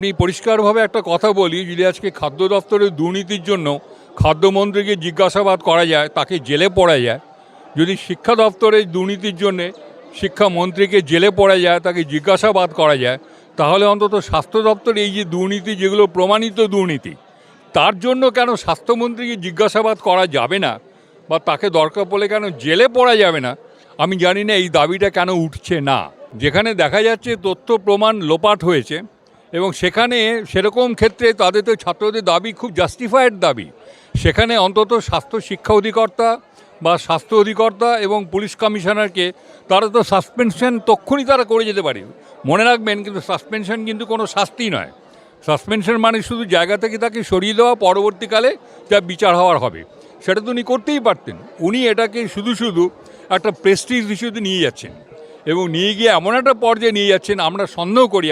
আমি পরিষ্কারভাবে একটা কথা বলি, যদি আজকে খাদ্য দপ্তরের দুর্নীতির জন্য খাদ্যমন্ত্রীকে জিজ্ঞাসাবাদ করা যায়, তাকে জেলে পড়া যায়, যদি শিক্ষা দপ্তরের দুর্নীতির জন্যে শিক্ষামন্ত্রীকে জেলে পড়া যায়, তাকে জিজ্ঞাসাবাদ করা যায়, তাহলে অন্তত স্বাস্থ্য দপ্তরে এই যে দুর্নীতি, যেগুলো প্রমাণিত দুর্নীতি, তার জন্য কেন স্বাস্থ্যমন্ত্রীকে জিজ্ঞাসাবাদ করা যাবে না, বা তাকে দরকার পড়লে কেন জেলে পড়া যাবে না? আমি জানি না এই দাবিটা কেন উঠছে না। যেখানে দেখা যাচ্ছে তথ্য প্রমাণ লোপাট হয়েছে, এবং সেখানে সেরকম ক্ষেত্রে তাদের তো ছাত্রদের দাবি খুব জাস্টিফাইড দাবি, সেখানে অন্তত স্বাস্থ্য শিক্ষা অধিকর্তা বা স্বাস্থ্য অধিকর্তা এবং পুলিশ কমিশনারকে তারা তো সাসপেনশন তক্ষুনি তারা করে যেতে পারে। মনে রাখবেন, কিন্তু সাসপেনশন কিন্তু কোনো শাস্তি নয়। সাসপেনশন মানে শুধু জায়গা থেকে তাকে সরিয়ে দেওয়া, পরবর্তীকালে যা বিচার হওয়ার হবে সেটা তো উনি করতেই পারতেন। উনি এটাকে শুধু শুধু একটা প্রেস্টিজ ইস্যুতে নিয়ে যাচ্ছেন, এবং নিয়ে গিয়ে এমন একটা পর্যায়ে নিয়ে যাচ্ছেন, আমরা সন্দেহ করি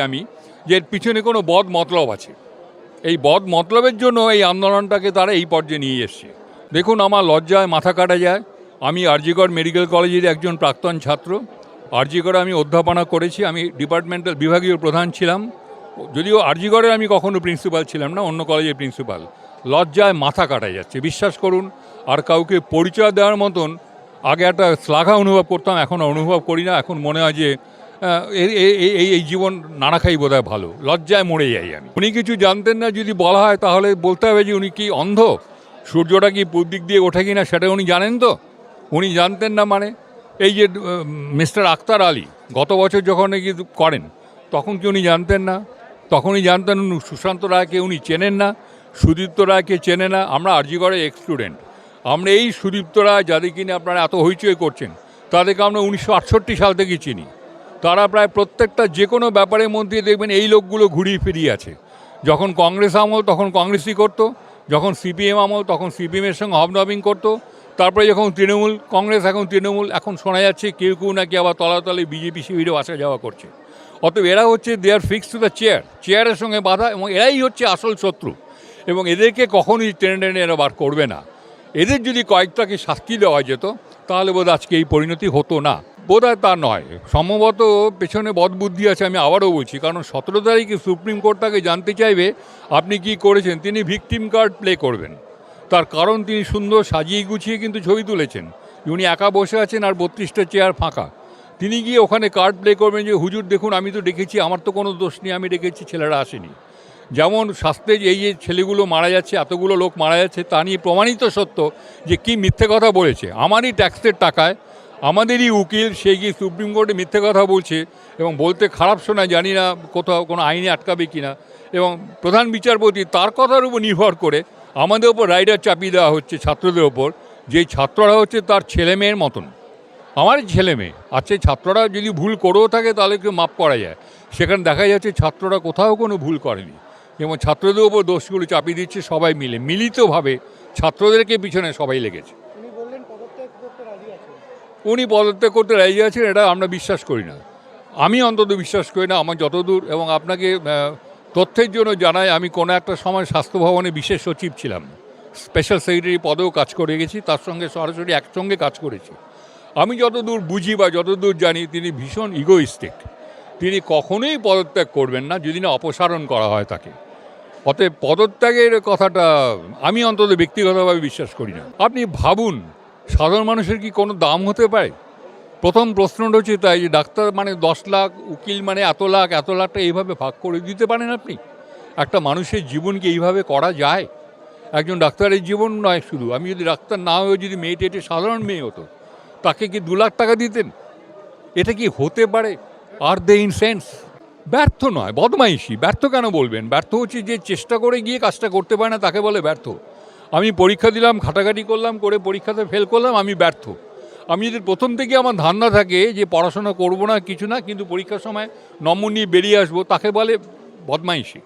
যে এর পিছনে কোনো বদ মতলব আছে। এই বদ মতলবের জন্য এই আন্দোলনটাকে তারা এই পর্যায়ে নিয়ে এসছে। দেখুন, আমার লজ্জায় মাথা কাটা যায়। আমি আরজিকর মেডিকেল কলেজের একজন প্রাক্তন ছাত্র। আরজিকরে আমি অধ্যাপনা করেছি, আমি ডিপার্টমেন্টাল বিভাগীয় প্রধান ছিলাম, যদিও আরজিকরে আমি কখনো প্রিন্সিপাল ছিলাম না, অন্য কলেজের প্রিন্সিপাল। লজ্জায় মাথা কাটা যাচ্ছে, বিশ্বাস করুন। আর কাউকে পরিচয় দেওয়ার মতন আগে একটা শ্লাঘা অনুভব করতাম, এখন অনুভব করি না। এখন মনে হয় যে এই জীবন নানা খাই বোধ হয় ভালো। লজ্জায় মরে যাই আমি। উনি কিছু জানতেন না যদি বলা হয়, তাহলে বলতে হবে যে উনি কি অন্ধ? সূর্যটা কি পূর্ব দিক দিয়ে ওঠে কি না সেটা উনি জানেন তো? উনি জানতেন না মানে? এই যে মিস্টার আক্তার আলী গত বছর যখন নাকি করেন, তখন কি উনি জানতেন না? তখনই জানতেন। সুশান্ত রায়কে উনি চেনেন না, সুদীপ্ত রায়কে চেনে না। আমরা আরজিকরের এক্স স্টুডেন্ট। আমরা এই সুদীপ্ত রায়, যাদের কিনে আপনারা এত হইচই করছেন, তাদেরকে আমরা 1968 সাল থেকে চিনি। তারা প্রায় প্রত্যেকটা যে কোনো ব্যাপারের মধ্যে দেখবেন এই লোকগুলো ঘুরিয়ে ফিরিয়ে আছে। যখন কংগ্রেস আমল তখন কংগ্রেসই করতো, যখন সিপিএম আমল তখন সিপিএমের সঙ্গে হবনবিং করতো, তারপরে যখন তৃণমূল, কংগ্রেস এখন তৃণমূল, এখন শোনা যাচ্ছে কেউ কেউ নাকি আবার তলাতলে বিজেপি শিবিরেও আসা যাওয়া করছে। অতএব এরা হচ্ছে দে আর ফিক্স টু দ্য চেয়ারের সঙ্গে বাধা, এবং এরাই হচ্ছে আসল শত্রু, এবং এদেরকে কখনোই টেনে টেনে এরা বার করবে না। এদের যদি কয়েকটাকে শাস্তি দেওয়া যেত, তাহলে বোধ আজকে এই পরিণতি হতো না। বোধ হয় তা নয়, সম্ভবত পেছনে বদবুদ্ধি আছে। আমি আবারও বলছি, কারণ 17 তারিখে সুপ্রিম কোর্ট তাকে জানতে চাইবে আপনি কি করেছেন। তিনি ভিকটিম কার্ড প্লে করবেন, তার কারণ তিনি সুন্দর সাজিয়ে গুছিয়ে কিন্তু ছবি তুলেছেন। উনি একা বসে আছেন আর 32টা চেয়ার ফাঁকা। তিনি গিয়ে ওখানে কার্ড প্লে করবেন যে হুজুর দেখুন, আমি তো ডেকেছি, আমার তো কোনো দোষ নেই, আমি ডেকেছি, ছেলেরা আসেনি। যেমন শাস্ত্রে এই যে ছেলেগুলো মারা যাচ্ছে, এতগুলো লোক মারা যাচ্ছে, তা নিয়ে প্রমাণিত সত্য যে কি মিথ্যে কথা বলেছে। আমারই ট্যাক্সের টাকায় আমাদেরই উকিল সে গিয়ে সুপ্রিম কোর্টে মিথ্যে কথা বলছে, এবং বলতে খারাপ শোনায়, জানি না কোথাও কোনো আইনে আটকাবে কি না। এবং প্রধান বিচারপতি তার কথার উপর নির্ভর করে আমাদের ওপর রাইডার চাপিয়ে দেওয়া হচ্ছে ছাত্রদের ওপর, যেই ছাত্ররা হচ্ছে তার ছেলে মেয়ের মতন। আমারই ছেলে মেয়ে আছে। ছাত্ররা যদি ভুল করেও থাকে তাহলে কেউ মাপ করা যায়। সেখানে দেখা যাচ্ছে ছাত্ররা কোথাও কোনো ভুল করেনি, এবং ছাত্রদের ওপর দোষগুলো চাপিয়ে দিচ্ছে সবাই মিলে, মিলিতভাবে ছাত্রদেরকে পিছনে সবাই লেগেছে। উনি পদত্যাগ করতে রাজি আছেন, এটা আমরা বিশ্বাস করি না। আমি অন্তত বিশ্বাস করি না। আমার যতদূর, এবং আপনাকে তথ্যের জন্য জানাই, আমি কোনো একটা সময় স্বাস্থ্য ভবনে বিশেষ সচিব ছিলাম, স্পেশাল সেক্রেটারি পদেও কাজ করে গেছি, তার সঙ্গে সরাসরি একসঙ্গে কাজ করেছি। আমি যতদূর বুঝি বা যতদূর জানি, তিনি ভীষণ ইগোইস্টিক। তিনি কখনোই পদত্যাগ করবেন না যদি না অপসারণ করা হয় তাকে। অতএব পদত্যাগের কথাটা আমি অন্তত ব্যক্তিগতভাবে বিশ্বাস করি না। আপনি ভাবুন, সাধারণ মানুষের কি কোনো দাম হতে পারে? প্রথম প্রশ্নটা হচ্ছে তাই, যে ডাক্তার মানে 10 লাখ, উকিল মানে এত লাখটা এইভাবে ভাগ করে দিতে পারেন আপনি? একটা মানুষের জীবন কি এইভাবে করা যায়? একজন ডাক্তারের জীবন নয় শুধু, আমি যদি ডাক্তার না হয়ে যদি মেয়েটি সাধারণ মেয়ে হতো, তাকে কি 2 লাখ টাকা দিতেন? এটা কি হতে পারে? আর দে ইন সেন্স? ব্যর্থ নয়, বদমাইশি। ব্যর্থ কেন বলবেন? ব্যর্থ হচ্ছে যে চেষ্টা করে গিয়ে কাজটা করতে পারে না, তাকে বলে ব্যর্থ। আমি পরীক্ষা দিলাম, ঘাটাঘাটি করলাম, করে পরীক্ষাতে ফেল করলাম, আমি ব্যর্থ। আমি যদি প্রথম থেকে আমার ধারণা থাকে যে পড়াশোনা করব না, কিছু না, কিন্তু পরীক্ষার সময় নম্বর নিয়ে বেরিয়ে আসবো, তাকে বলে বদমাইশি।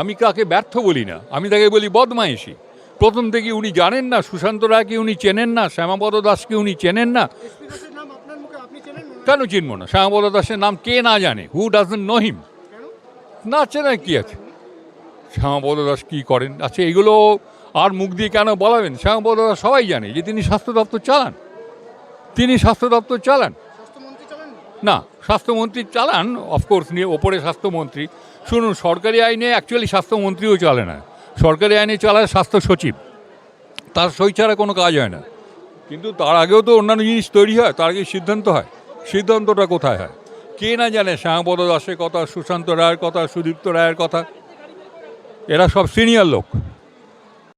আমি তাকে ব্যর্থ বলি না, আমি তাকে বলি বদমাইশি। প্রথম থেকে উনি জানেন না, সুশান্ত রায়কে উনি চেনেন না, শ্যামাপদ দাসকে উনি চেনেন না। কেন চিনব না? শ্যামাপদ দাসের নাম কে না জানে? Who doesn't know him? না চেনার কি আছে? শ্যামাপদ দাস কী করেন? আচ্ছা, এগুলো আর মুখ দিয়ে কেন বলাবেন? শ্যামাপদ দাস সবাই জানে যে তিনি স্বাস্থ্য দপ্তর চালান। না, স্বাস্থ্যমন্ত্রী চালান, অফকোর্স, নিয়ে ওপরে স্বাস্থ্যমন্ত্রী, শুনুন, সরকারি আইনে অ্যাকচুয়ালি স্বাস্থ্যমন্ত্রীও চলে না, সরকারি আইনে চালায় স্বাস্থ্য সচিব, তার সই ছাড়া কোনো কাজ হয় না। কিন্তু তার আগেও তো অন্যান্য জিনিস তৈরি হয়, তার আগে সিদ্ধান্ত হয়, সিদ্ধান্তটা কোথায় হয়? কে না জানে শ্যামাপদ দাসের কথা, সুশান্ত রায়ের কথা, সুদীপ্ত রায়ের কথা, এরা সব সিনিয়র লোক।